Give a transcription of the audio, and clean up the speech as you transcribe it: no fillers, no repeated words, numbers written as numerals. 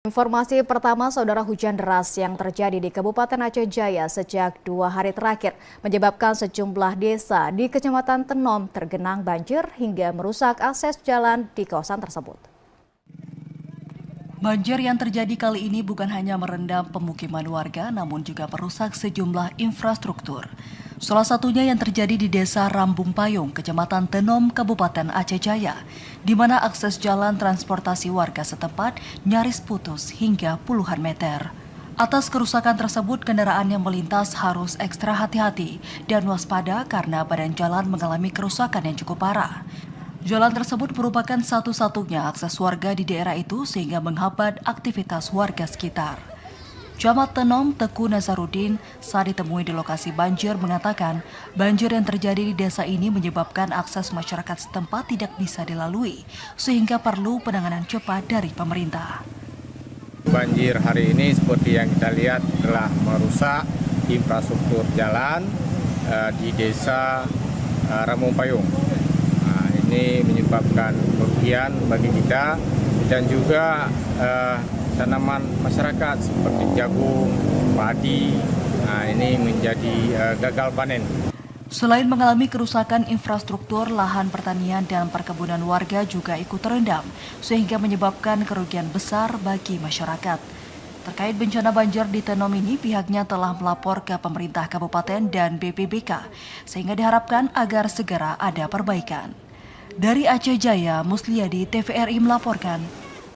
Informasi pertama, saudara, hujan deras yang terjadi di Kabupaten Aceh Jaya sejak 2 hari terakhir menyebabkan sejumlah desa di Kecamatan Tenom tergenang banjir hingga merusak akses jalan di kawasan tersebut. Banjir yang terjadi kali ini bukan hanya merendam pemukiman warga, namun juga merusak sejumlah infrastruktur. Salah satunya yang terjadi di Desa Rambung Payung, Kecamatan Tenom, Kabupaten Aceh Jaya, di mana akses jalan transportasi warga setempat nyaris putus hingga puluhan meter. Atas kerusakan tersebut, kendaraan yang melintas harus ekstra hati-hati dan waspada karena badan jalan mengalami kerusakan yang cukup parah. Jalan tersebut merupakan satu-satunya akses warga di daerah itu sehingga menghambat aktivitas warga sekitar. Camat Tenom Teku Nazarudin saat ditemui di lokasi banjir mengatakan banjir yang terjadi di desa ini menyebabkan akses masyarakat setempat tidak bisa dilalui sehingga perlu penanganan cepat dari pemerintah. Banjir hari ini seperti yang kita lihat telah merusak infrastruktur jalan di desa Rambung Payung. Ini menyebabkan kerugian bagi kita dan juga tanaman masyarakat seperti jagung, padi, ini menjadi gagal panen. Selain mengalami kerusakan infrastruktur, lahan pertanian dan perkebunan warga juga ikut terendam, sehingga menyebabkan kerugian besar bagi masyarakat. Terkait bencana banjir di Tenom ini, pihaknya telah melapor ke pemerintah kabupaten dan BPBK, sehingga diharapkan agar segera ada perbaikan. Dari Aceh Jaya, Musliadi, TVRI melaporkan.